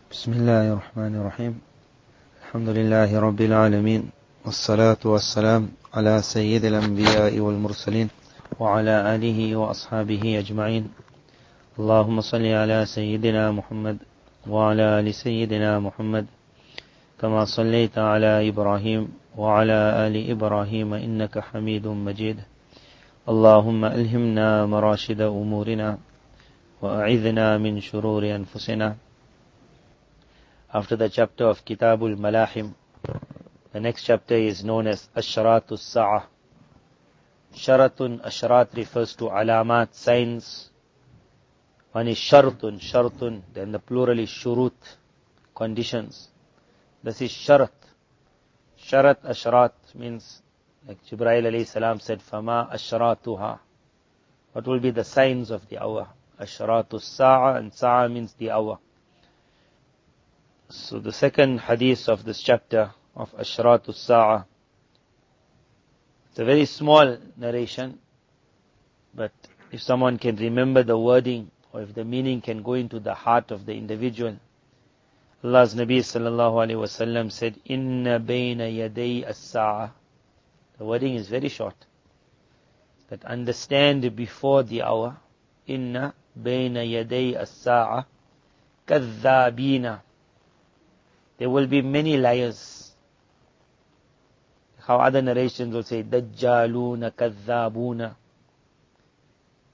بسم الله الرحمن الرحيم. الحمد لله رب العالمين، والصلاة والسلام على سيد الأنبياء والمرسلين وعلى آله وأصحابه أجمعين. اللهم صل على سيدنا محمد وعلى آل سيدنا محمد كما صليت على إبراهيم وعلى آل إبراهيم إنك حميد مجيد. اللهم ألهمنا مراشد أمورنا وأعذنا من شرور أنفسنا. After the chapter of Kitabul Malahim, the next chapter is known as Asharatus Sa'ah. Sharatun, Asharat refers to alamat, signs. One is Shartun, then the plural is Shurut, conditions. This is Sharat. Sharat, Asharat means, like Jibreel alayhi salam said, Fama Asharatuha. What will be the signs of the hour? Asharatus Sa'ah, and Sa'ah means the hour. So the second hadith of this chapter of Ashratus Sa'ah, it's a very small narration, but if someone can remember the wording, or if the meaning can go into the heart of the individual, Allah's Nabi sallallahu alaihi wasallam said, Inna bayna yaday as-sa'ah. The wording is very short. That understand before the hour, Inna bayna yaday as-sa'ah kadhabina. There will be many liars. How other narrations will say, Dajjaluna, Kadhabuna.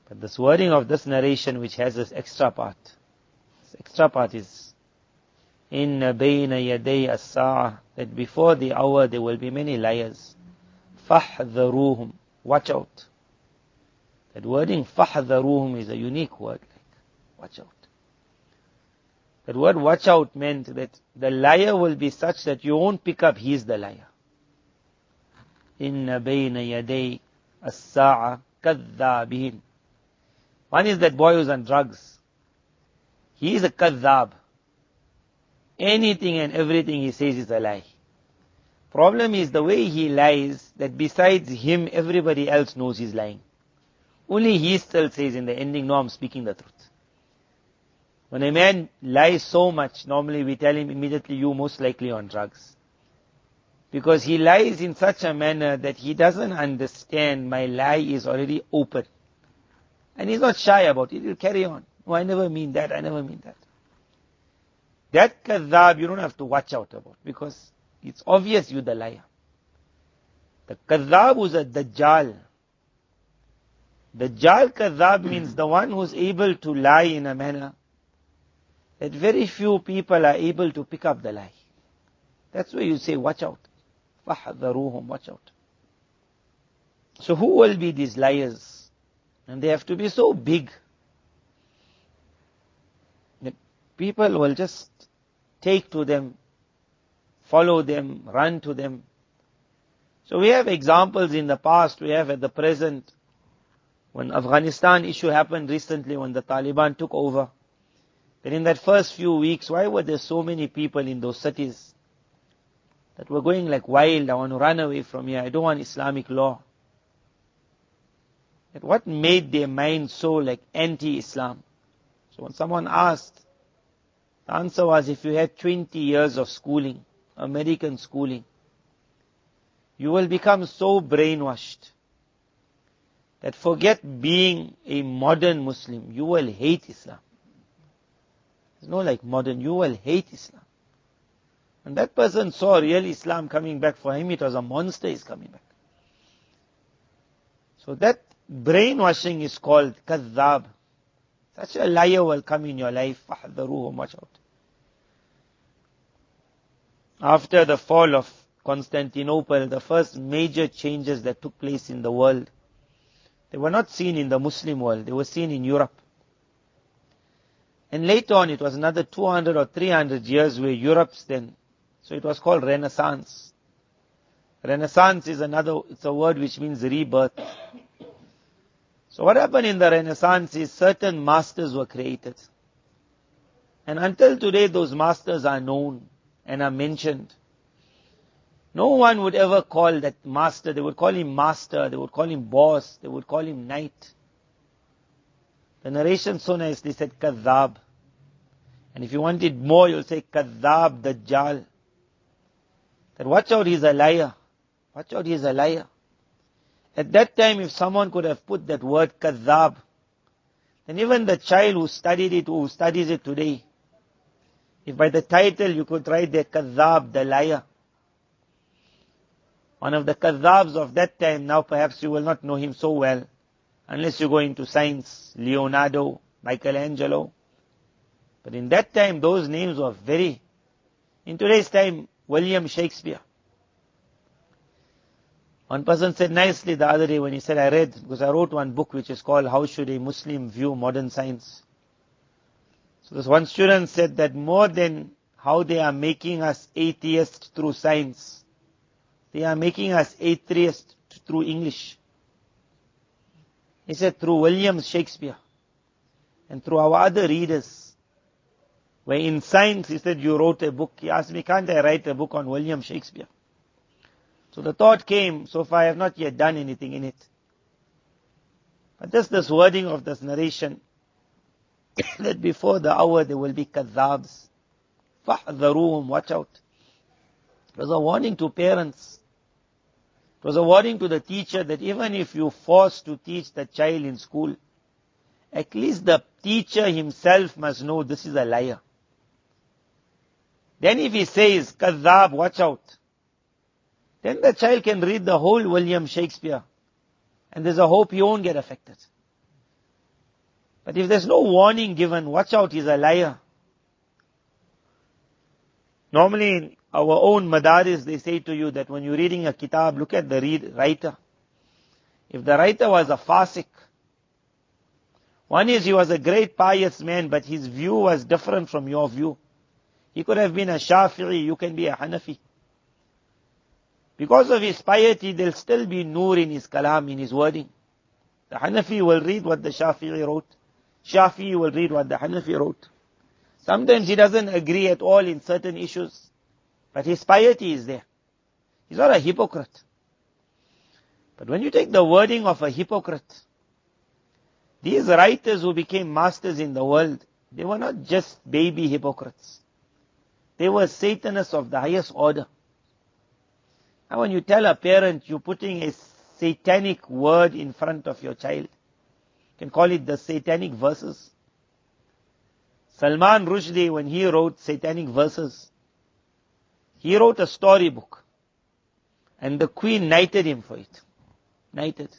But this wording of this narration, which has this extra part is, Inna bayna yaday as-sa'ah, that before the hour there will be many liars. Fahdharuhum, watch out. That wording, fahdharuhum, is a unique word. Watch out. That word watch out meant that the liar will be such that you won't pick up he's the liar. Inna bayna yaday as-sa'a kadhabin. One is that boy who's on drugs. He is a kadhab. Anything and everything he says is a lie. Problem is the way he lies, that besides him everybody else knows he's lying. Only he still says in the ending, no, I'm speaking the truth. When a man lies so much, normally we tell him immediately, you most likely on drugs. Because he lies in such a manner that he doesn't understand my lie is already open. And he's not shy about it, he'll carry on. Oh, I never mean that, I never mean that. That kadhab you don't have to watch out about, because it's obvious you're the liar. The kadhab who's a dajjal. Dajjal kadhab means the one who's able to lie in a manner that very few people are able to pick up the lie. That's why you say, watch out. Fahdharuhum, watch out. So who will be these liars? And they have to be so big that people will just take to them, follow them, run to them. So we have examples in the past, we have at the present. When Afghanistan issue happened recently, when the Taliban took over, then in that first few weeks, why were there so many people in those cities that were going like wild? I want to run away from here. I don't want Islamic law. That what made their mind so like anti-Islam? So when someone asked, the answer was, if you had 20 years of schooling, American schooling, you will become so brainwashed that forget being a modern Muslim, you will hate Islam. No, like modern, you will hate Islam. And that person saw real Islam coming back. For him it was a monster is coming back. So that brainwashing is called kadhab. Such a liar will come in your life. Fahdharuhum, watch out. After the fall of Constantinople, the first major changes that took place in the world, they were not seen in the Muslim world, they were seen in Europe. And later on, it was another 200 or 300 years where Europe's then. So it was called Renaissance. Renaissance is it's a word which means rebirth. So what happened in the Renaissance is certain masters were created. And until today, those masters are known and are mentioned. No one would ever call that master. They would call him master, they would call him boss, they would call him knight. The narration so nicely said, Kadhab. And if you want it more, you'll say Kadhab Dajjal. That watch out, he's a liar. Watch out, he's a liar. At that time, if someone could have put that word Kadhab, then even the child who studied it, who studies it today, if by the title you could write there Kadhab, the liar. One of the Kadhabs of that time, now perhaps you will not know him so well, unless you go into science, Leonardo, Michelangelo. But in that time, those names were very, in today's time, William Shakespeare. One person said nicely the other day when he said, I read, because I wrote one book which is called How Should a Muslim View Modern Science? So this one student said that more than how they are making us atheists through science, they are making us atheists through English. He said through William Shakespeare and through our other readers. Where in science, he said, you wrote a book. He asked me, can't I write a book on William Shakespeare? So the thought came, so far I have not yet done anything in it. But just this wording of this narration, that before the hour there will be kadhabs. فَحْذَرُوهُمْ, watch out. It was a warning to parents. It was a warning to the teacher that even if you force to teach the child in school, at least the teacher himself must know this is a liar. Then if he says, Kadhab, watch out, then the child can read the whole William Shakespeare, and there's a hope he won't get affected. But if there's no warning given, watch out, he's a liar. Normally in our own madaris, they say to you that when you're reading a kitab, look at the writer. If the writer was a fasik, one is he was a great pious man, but his view was different from your view. He could have been a Shafi'i, you can be a Hanafi. Because of his piety, there'll still be nur in his kalam, in his wording. The Hanafi will read what the Shafi'i wrote. Shafi'i will read what the Hanafi wrote. Sometimes he doesn't agree at all in certain issues, but his piety is there. He's not a hypocrite. But when you take the wording of a hypocrite, these writers who became masters in the world, they were not just baby hypocrites. They were Satanists of the highest order. And when you tell a parent you're putting a satanic word in front of your child, you can call it the satanic verses. Salman Rushdie, when he wrote satanic verses, he wrote a storybook. And the queen knighted him for it. Knighted.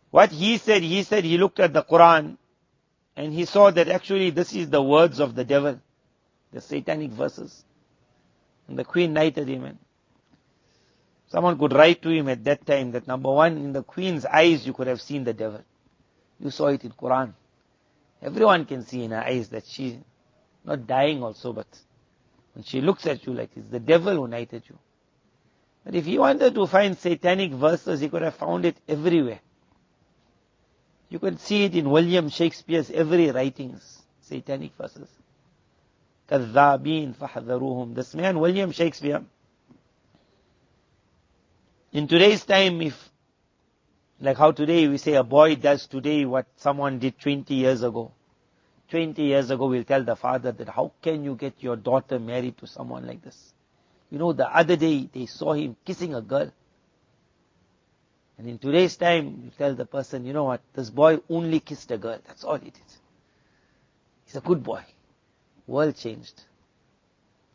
What he said he looked at the Quran and he saw that actually this is the words of the devil, the satanic verses. And the queen knighted him. And someone could write to him at that time that number one, in the queen's eyes you could have seen the devil. You saw it in Quran. Everyone can see in her eyes that she's not dying also, but when she looks at you like it's the devil who knighted you. But if he wanted to find satanic verses, he could have found it everywhere. You could see it in William Shakespeare's every writings, satanic verses. كَذَّابِينَ فَحْذَرُوهُمْ. This man, William Shakespeare, in today's time, if, like how today we say a boy does today what someone did 20 years ago. 20 years ago we'll tell the father that how can you get your daughter married to someone like this? You know, the other day they saw him kissing a girl. And in today's time, you tell the person, you know what, this boy only kissed a girl. That's all he did. He's a good boy. World changed.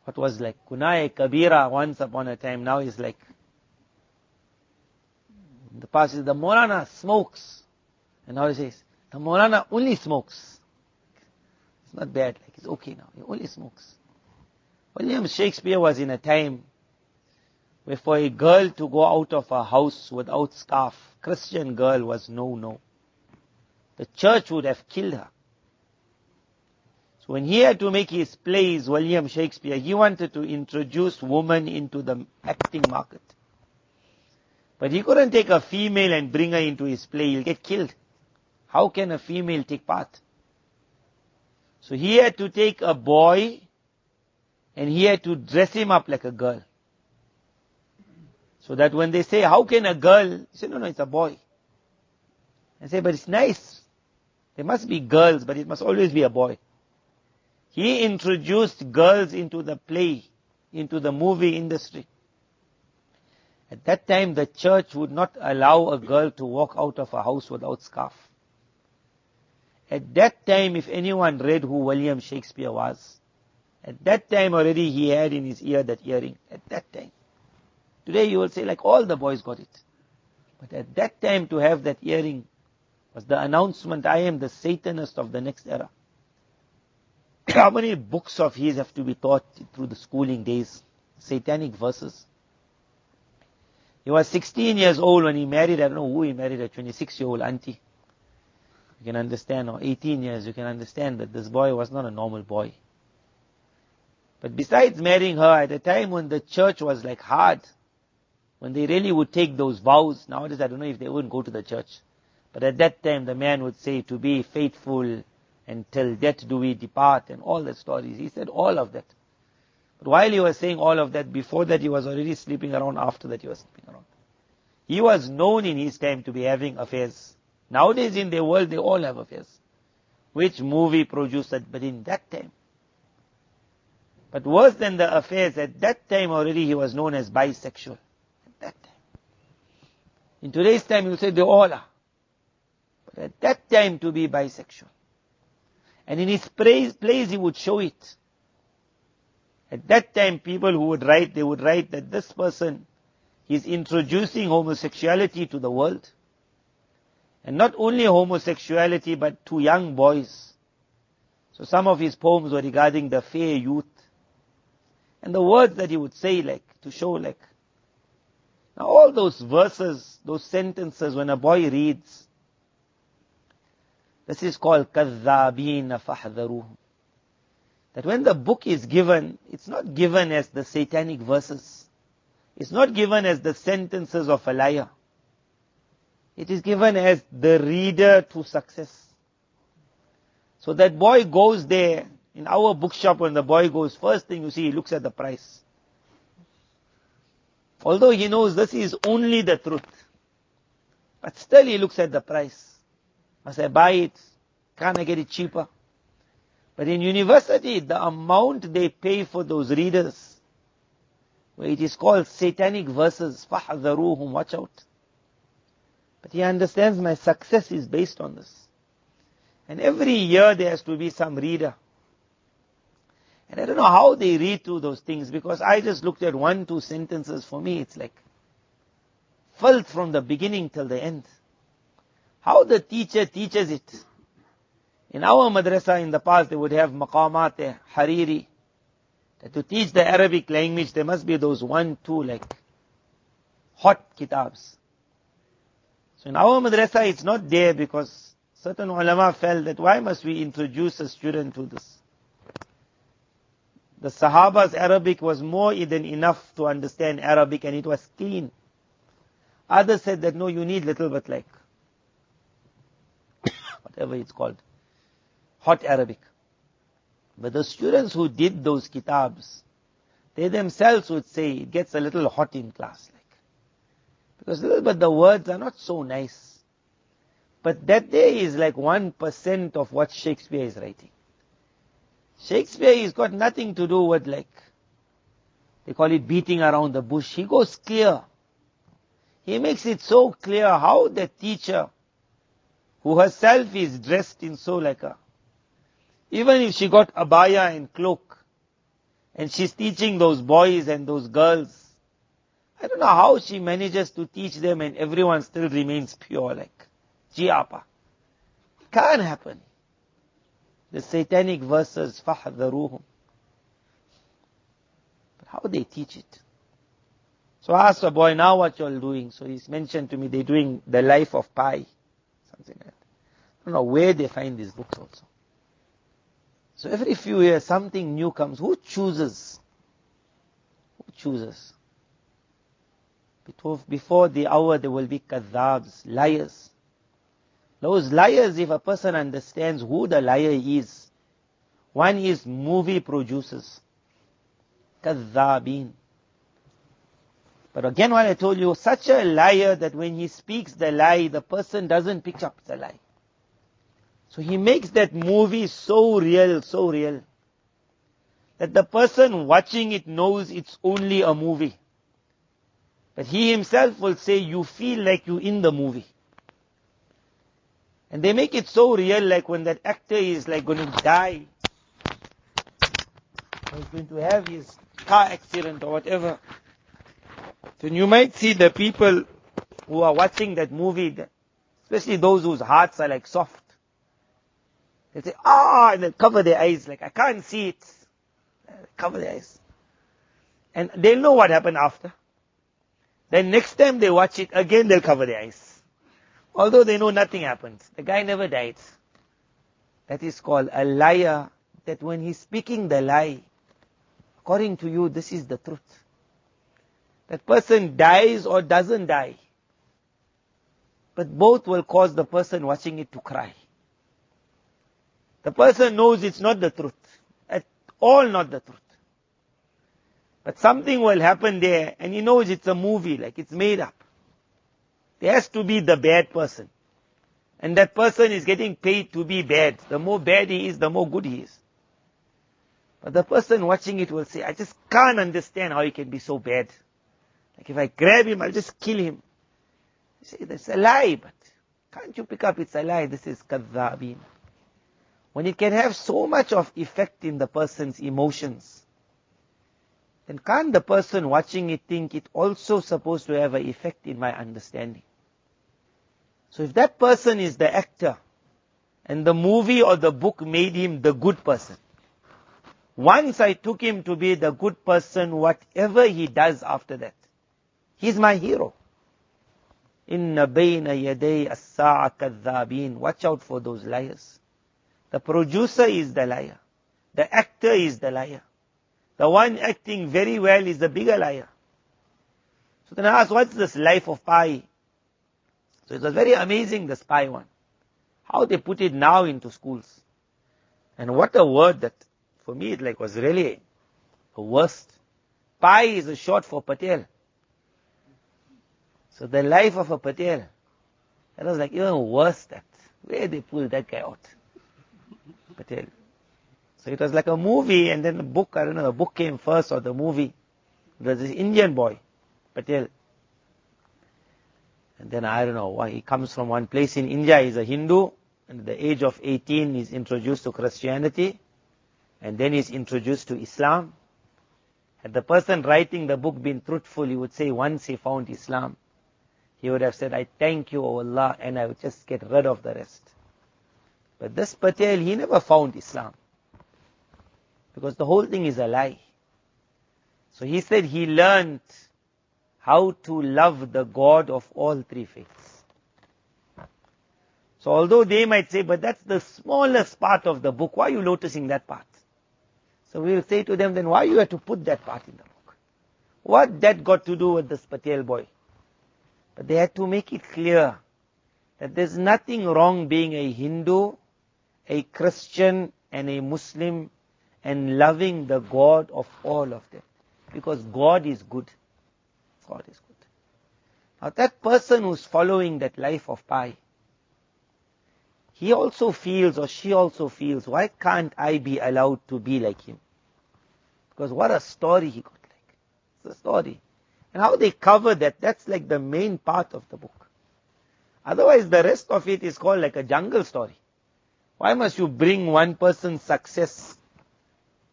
What was like Kunai Kabira once upon a time, now is like, in the past is the Moulana smokes. And now he says, the Moulana only smokes. It's not bad, like it's okay now. He only smokes. William Shakespeare was in a time where for a girl to go out of her house without scarf, Christian girl was no. The church would have killed her. So when he had to make his plays, William Shakespeare, he wanted to introduce women into the acting market. But he couldn't take a female and bring her into his play, he'll get killed. How can a female take part? So he had to take a boy and he had to dress him up like a girl. So that when they say, how can a girl? He said, no, it's a boy. I say, but it's nice. There must be girls, but it must always be a boy. He introduced girls into the play, into the movie industry. At that time, the church would not allow a girl to walk out of a house without scarf. At that time, if anyone read who William Shakespeare was, at that time already he had in his ear that earring. At that time. Today you will say like all the boys got it. But at that time to have that earring was the announcement, I am the Satanist of the next era. How many books of his have to be taught through the schooling days? Satanic verses. He was 16 years old when he married, I don't know who he married, a 26-year-old auntie. You can understand, or 18 years, you can understand that this boy was not a normal boy. But besides marrying her, at a time when the church was like hard, when they really would take those vows, nowadays I don't know if they wouldn't go to the church. But at that time the man would say to be faithful until death do we depart and all the stories. He said all of that. But while he was saying all of that, before that he was already sleeping around, after that he was sleeping around. He was known in his time to be having affairs. Nowadays in the world they all have affairs. Which movie produced that? But in that time. But worse than the affairs, at that time already he was known as bisexual. At that time. In today's time you say they all are. But at that time to be bisexual. And in his plays he would show it. At that time people who would write, they would write that this person is introducing homosexuality to the world. And not only homosexuality but to young boys. So some of his poems were regarding the fair youth. And the words that he would say like, to show like. Now all those verses, those sentences when a boy reads, this is called كَذَّابِينَ فَاحْذَرُوهُمْ. That when the book is given, it's not given as the satanic verses. It's not given as the sentences of a liar. It is given as the reader to success. So that boy goes there, in our bookshop when the boy goes, first thing you see, he looks at the price. Although he knows this is only the truth. But still he looks at the price. Must I buy it? Can't I get it cheaper? But in university, the amount they pay for those readers, where it is called satanic verses, فَحْذَرُوهُمْ, watch out. But he understands my success is based on this. And every year there has to be some reader. And I don't know how they read through those things, because I just looked at 1-2 sentences. For me it's like filled from the beginning till the end. How the teacher teaches it. In our madrasa in the past they would have maqamat, hariri. That to teach the Arabic language there must be those 1-2 like hot kitabs. So in our madrasa it's not there, because certain ulama felt that why must we introduce a student to this? The Sahaba's Arabic was more than enough to understand Arabic, and it was clean. Others said that no, you need little bit like, whatever it's called, hot Arabic. But the students who did those kitabs, they themselves would say it gets a little hot in class. Like, because a little bit the words are not so nice. But that there is like 1% of what Shakespeare is writing. Shakespeare has got nothing to do with like, they call it beating around the bush. He goes clear. He makes it so clear how the teacher, who herself is dressed in so like a, even if she got abaya and cloak, and she's teaching those boys and those girls, I don't know how she manages to teach them and everyone still remains pure like, jiapa. It can't happen. The satanic verses, فَحْذَرُوهُمْ. But how they teach it? So I asked a boy, now what you all doing? So he's mentioned to me, they're doing the life of Pi. Something like that. I don't know where they find these books also. So every few years something new comes. Who chooses? Who chooses? Before the hour there will be kadhabs, liars. Those liars, if a person understands who the liar is, one is movie producers. Kadhabin. But again what I told you, such a liar that when he speaks the lie, the person doesn't pick up the lie. So he makes that movie so real, so real. that the person watching it knows it's only a movie. But he himself will say, you feel like you're in the movie. And they make it so real, like when that actor is like going to die, or he's going to have his car accident or whatever. Then you might see the people who are watching that movie, especially those whose hearts are like soft. They say, and they'll cover their eyes, like, I can't see it. Cover their eyes. And they'll know what happened after. Then next time they watch it, again they'll cover their eyes. Although they know nothing happens. The guy never died. That is called a liar, that when he's speaking the lie, according to you, this is the truth. That person dies or doesn't die. But both will cause the person watching it to cry. The person knows it's not the truth. At all not the truth. But something will happen there, and he knows it's a movie, like it's made up. There has to be the bad person. And that person is getting paid to be bad. The more bad he is, the more good he is. But the person watching it will say, I just can't understand how he can be so bad. Like if I grab him, I'll just kill him. You say, that's a lie, but can't you pick up it's a lie? This is kadhabin. When it can have so much of effect in the person's emotions, then can't the person watching it think it also supposed to have an effect in my understanding? So if that person is the actor, and the movie or the book made him the good person, once I took him to be the good person, whatever he does after that, he's my hero. Inna bayna yaday as-sa'a kadhabin. Watch out for those liars. The producer is the liar. The actor is the liar. The one acting very well is the bigger liar. So then I asked, what's this life of Pi? So it was very amazing, the spy one. How they put it now into schools. And what a word that, for me, it was really the worst. Pi is a short for Patel. So the life of a Patel. That was like even worse that. Where they pulled that guy out. Patel. So it was like a movie, and then the book, I don't know, the book came first or the movie. It was this Indian boy, Patel. And then I don't know why, he comes from one place in India, he's a Hindu, and at the age of 18 he's introduced to Christianity, and then he's introduced to Islam. Had the person writing the book been truthful, he would say once he found Islam, he would have said, I thank you, O Allah, and I would just get rid of the rest. But this Patel, he never found Islam. Because the whole thing is a lie. So he said he learned how to love the God of all three faiths. So although they might say, but that's the smallest part of the book, why are you noticing that part? So we will say to them, then why you have to put that part in the book? What that got to do with this Patel boy? But they had to make it clear that there's nothing wrong being a Hindu, a Christian, and a Muslim, and loving the God of all of them. Because God is good. God is good. Now that person who's following that life of Pi, he also feels, or she also feels, why can't I be allowed to be like him? Because what a story he got like. It's a story. And how they cover that, that's like the main part of the book. Otherwise the rest of it is called like a jungle story. Why must you bring one person's success?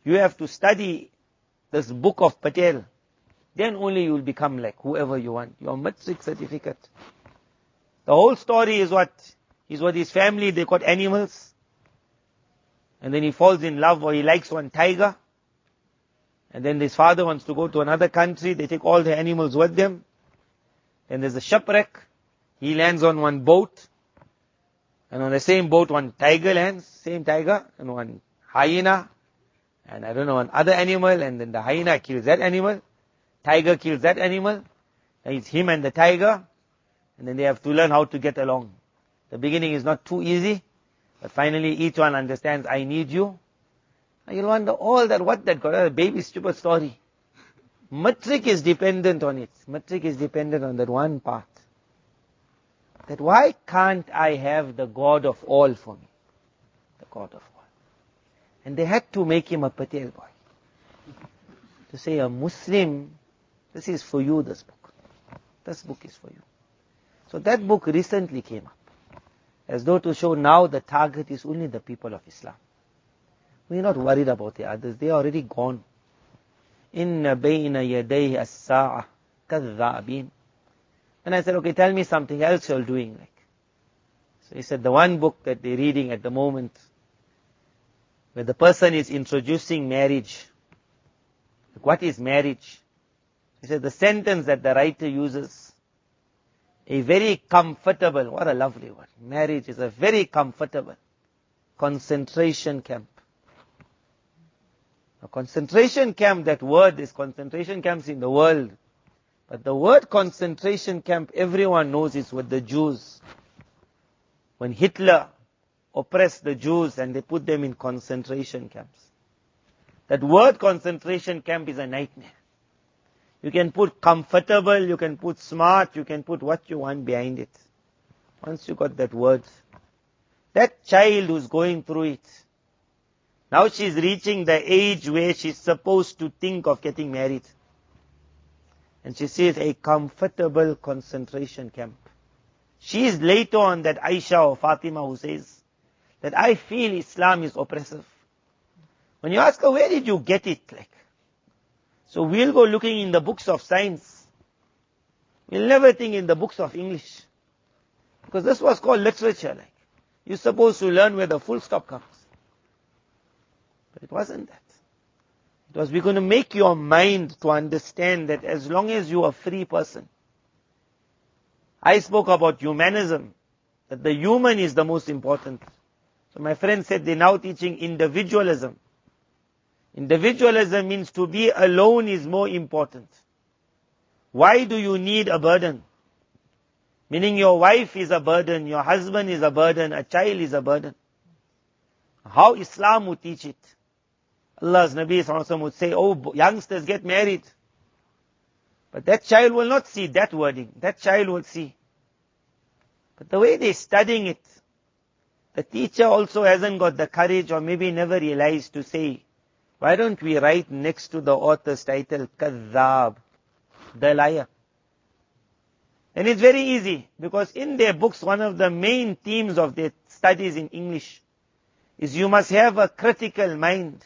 You have to study this book of Patel. Then only you will become like whoever you want. Your matric certificate. The whole story is what? Is what his family, they got animals. And then he falls in love, or he likes one tiger. And then his father wants to go to another country. They take all the animals with them. Then there's a shipwreck. He lands on one boat. And on the same boat, one tiger lands. Same tiger. And one hyena. And I don't know, one other animal. And then the hyena kills that animal. Tiger kills that animal. And it's him and the tiger. And then they have to learn how to get along. The beginning is not too easy. But finally each one understands, I need you. And you'll wonder all that, what that got, a baby stupid story. Matric is dependent on it. Matric is dependent on that one part. That why can't I have the God of all for me? The God of all. And they had to make him a Patel boy. to say, a Muslim, this is for you, this book. This book is for you. So that book recently came up, as though to show now the target is only the people of Islam. We're not worried about the others, they are already gone. Inna bayna yadayhi as-sa'a kadhabin. And I said, okay, tell me something else you're doing. So he said, the one book that they're reading at the moment, where the person is introducing marriage. What is marriage? He said, the sentence that the writer uses, a very comfortable, what a lovely word. Marriage is a very comfortable concentration camp. A concentration camp, that word is concentration camps in the world. But the word concentration camp, everyone knows it's with the Jews. When Hitler oppressed the Jews and they put them in concentration camps. That word concentration camp is a nightmare. You can put comfortable, you can put smart, you can put what you want behind it. Once you got that word. That child who's going through it, now she's reaching the age where she's supposed to think of getting married. And she says a comfortable concentration camp. She is later on that Aisha or Fatima who says that I feel Islam is oppressive. When you ask her, where did you get it? So we'll go looking in the books of science. We'll never think in the books of English. Because this was called literature. You're supposed to learn where the full stop comes. But it wasn't that. It was, we're going to make your mind to understand that as long as you're a free person. I spoke about humanism, that the human is the most important. So my friend said they're now teaching individualism. Individualism means to be alone is more important. Why do you need a burden? Meaning your wife is a burden, your husband is a burden, a child is a burden. How Islam would teach it. Allah's Nabi ﷺ would say, oh, youngsters get married. But that child will not see that wording. That child will see. But the way they're studying it, the teacher also hasn't got the courage or maybe never realized to say, why don't we write next to the author's title, Kadhab, the liar. And it's very easy, because in their books, one of the main themes of their studies in English is you must have a critical mind.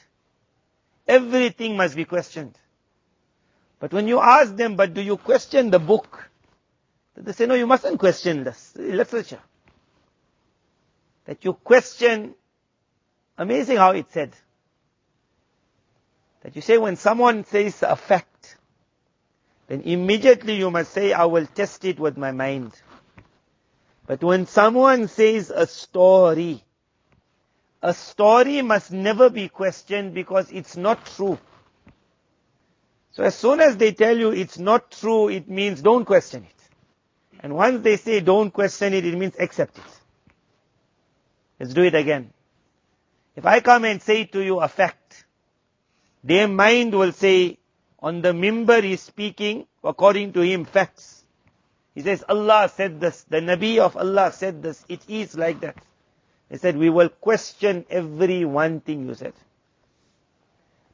Everything must be questioned. But when you ask them, but do you question the book? They say, no, you mustn't question this literature. That you question, amazing how it's said. That you say when someone says a fact, then immediately you must say, I will test it with my mind. But when someone says a story must never be questioned because it's not true. So as soon as they tell you it's not true, it means don't question it. And once they say don't question it, it means accept it. Let's do it again. If I come and say to you a fact, their mind will say, on the mimbar he's speaking, according to him, facts. He says, Allah said this, the Nabi of Allah said this, it is like that. He said, we will question every one thing you said.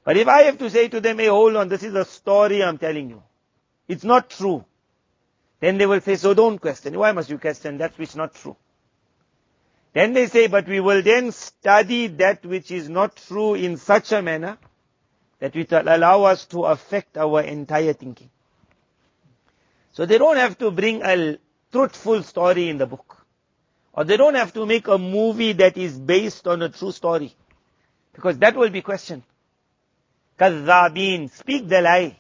But if I have to say to them, hey, hold on, this is a story I'm telling you. It's not true. Then they will say, so don't question. Why must you question that which is not true? Then they say, but we will then study that which is not true in such a manner that it will allow us to affect our entire thinking. So they don't have to bring a truthful story in the book. Or they don't have to make a movie that is based on a true story. Because that will be questioned. Kazzabin, speak the lie.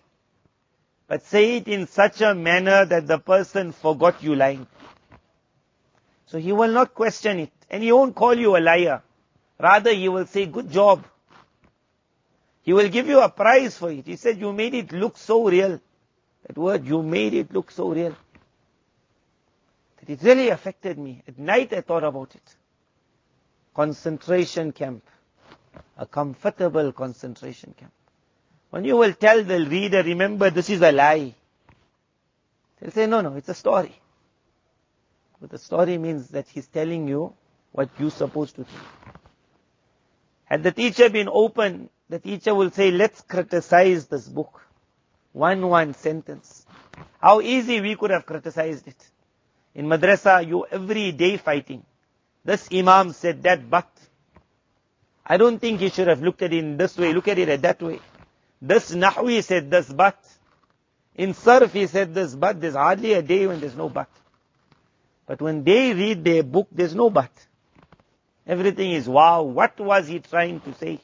But say it in such a manner that the person forgot you lying. So he will not question it. And he won't call you a liar. Rather he will say, good job. He will give you a prize for it. He said, you made it look so real. That word, you made it look so real. That it really affected me. At night I thought about it. Concentration camp. A comfortable concentration camp. When you will tell the reader, remember this is a lie. They'll say, no, it's a story. But the story means that he's telling you what you're supposed to think. Had the teacher been open the teacher will say, let's criticize this book. One sentence. How easy we could have criticized it. In madrasa, you every day fighting. This imam said that, but I don't think he should have looked at it in this way, look at it that way. This Nahwi said this, but in Sarf he said this, but there's hardly a day when there's no but. But when they read their book, there's no but. Everything is wow, what was he trying to say?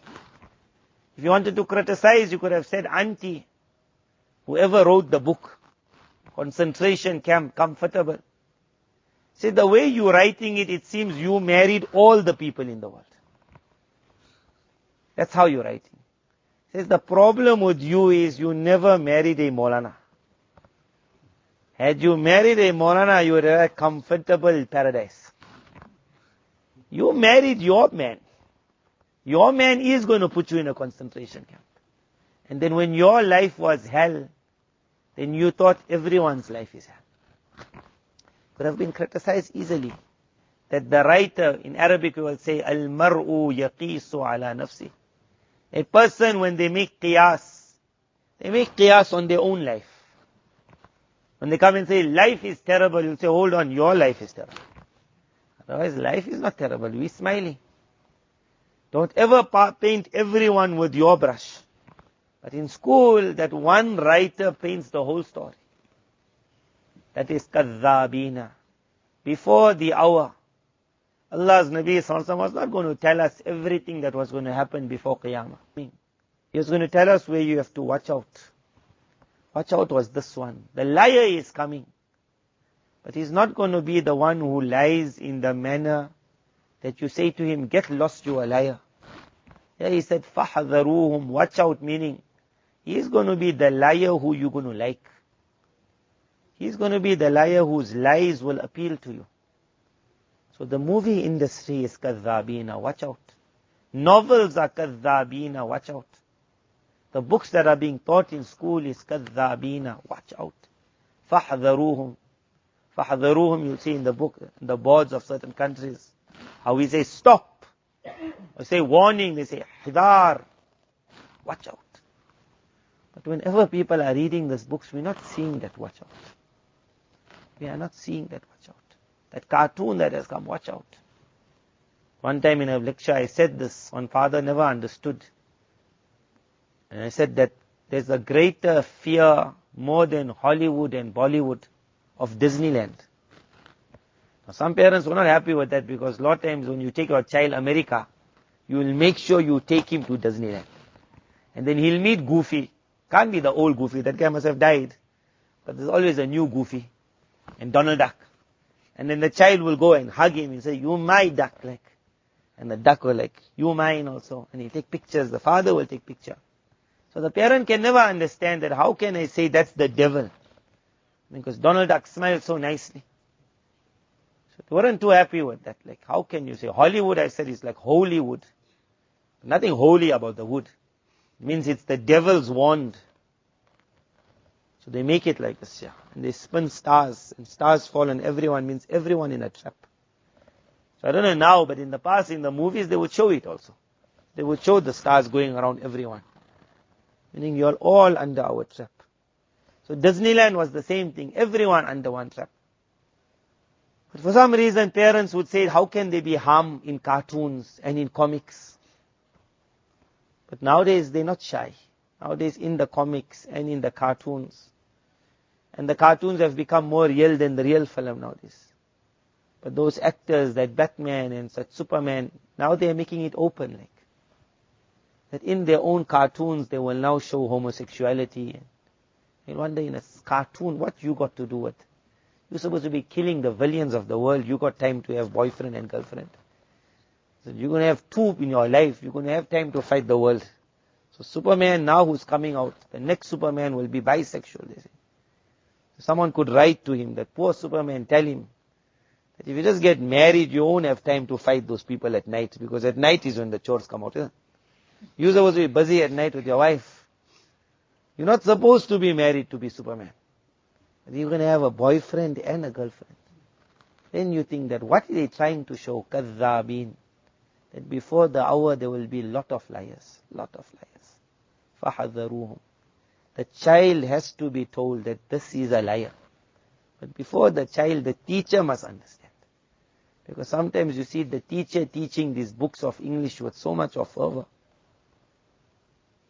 If you wanted to criticize, you could have said, auntie, whoever wrote the book, concentration camp, comfortable. See, the way you're writing it, it seems you married all the people in the world. That's how you're writing. Says the problem with you is you never married a Moulana. Had you married a Moulana, you would have a comfortable paradise. You married your man. Your man is going to put you in a concentration camp. And then when your life was hell, then you thought everyone's life is hell. Could have been criticized easily. That the writer, in Arabic we will say, Al-mar'u yaqisu ala nafsi. A person, when they make qiyas on their own life. When they come and say, life is terrible, you'll say, hold on, your life is terrible. Otherwise, life is not terrible, we're smiling. Don't ever paint everyone with your brush. But in school, that one writer paints the whole story. That is kadhabina. Before the hour, Allah's Nabi Sallallahu was not going to tell us everything that was going to happen before Qiyamah. He was going to tell us where you have to watch out. Watch out was this one. The liar is coming. But he's not going to be the one who lies in the manner that you say to him, get lost, you a liar. Yeah, he said, فَحَذَرُوهُمْ. Watch out, meaning, he is going to be the liar who you're going to like. He's going to be the liar whose lies will appeal to you. So the movie industry is kadhabina, watch out. Novels are kadhabina, watch out. The books that are being taught in school is kadhabina, watch out. فَحْذَرُوهُمْ. فَحْذَرُوهُمْ, you'll see in the book, the boards of certain countries, how we say stop. Or say warning, they say hidar, watch out. But whenever people are reading these books, we're not seeing that watch out. We are not seeing that watch out. That cartoon that has come, watch out. One time in a lecture I said this, one father never understood. And I said that there's a greater fear more than Hollywood and Bollywood of Disneyland. Now some parents were not happy with that because a lot of times when you take your child America, you will make sure you take him to Disneyland. And then he'll meet Goofy. Can't be the old Goofy, that guy must have died. But there's always a new Goofy. And Donald Duck. And then the child will go and hug him and say, you my duck, like. And the duck will like, you mine also. And he'll take pictures, the father will take picture. So the parent can never understand that how can I say that's the devil? Because Donald Duck smiles so nicely. So they weren't too happy with that. Like how can you say, Hollywood I said is like holy wood. Nothing holy about the wood. It means it's the devil's wand. So they make it like this, yeah. And they spin stars, and stars fall on everyone, means everyone in a trap. So I don't know now, but in the past, in the movies, they would show it also. They would show the stars going around everyone. Meaning you're all under our trap. So Disneyland was the same thing, everyone under one trap. But for some reason, parents would say, how can there be harm in cartoons and in comics? But nowadays, they're not shy. Nowadays, in the comics and in the cartoons. And the cartoons have become more real than the real film nowadays. But those actors, that Batman and such Superman, now they are making it open, like. That in their own cartoons, they will now show homosexuality. And you wonder, in a cartoon, what you got to do with? You're supposed to be killing the villains of the world. You got time to have boyfriend and girlfriend. So you're going to have two in your life. You're going to have time to fight the world. So Superman now who's coming out, the next Superman will be bisexual, they say. Someone could write to him, that poor Superman, tell him that if you just get married, you won't have time to fight those people at night, because at night is when the chores come out. Isn't it? You're supposed to be busy at night with your wife. You're not supposed to be married to be Superman. But you're going to have a boyfriend and a girlfriend. Then you think that what are they trying to show? Kadhabin. That before the hour there will be lot of liars. Lot of liars. فَحَذَرُوهُمْ. The child has to be told that this is a liar. But before the child, the teacher must understand. Because sometimes you see the teacher teaching these books of English with so much of fervor.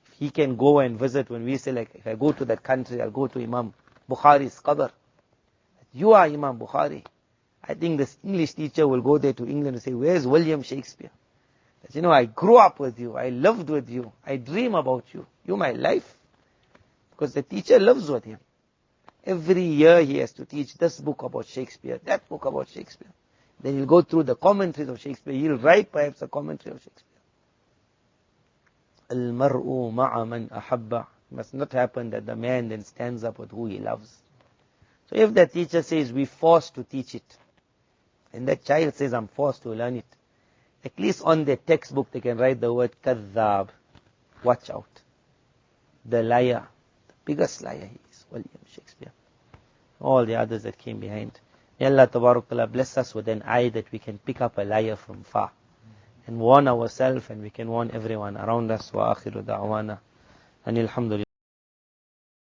If he can go and visit, when we say like, if I go to that country, I'll go to Imam Bukhari's qabr. You are Imam Bukhari. I think this English teacher will go there to England and say, where's William Shakespeare? That, I grew up with you, I lived with you, I dream about you, you're my life. Because the teacher lives with him. Every year he has to teach this book about Shakespeare, that book about Shakespeare. Then he'll go through the commentaries of Shakespeare, he'll write perhaps a commentary of Shakespeare. Al-mar'u ma'a man ahabba. It must not happen that the man then stands up with who he loves. So if the teacher says, we're forced to teach it, and that child says, I'm forced to learn it, at least on the textbook they can write the word kadhab. Watch out. The liar. The biggest liar he is, William Shakespeare. All the others that came behind. May Allah Tabarak Ta'ala bless us with an eye that we can pick up a liar from far. And warn ourselves, and we can warn everyone around us. Wa akhiru da'wana. And alhamdulillah.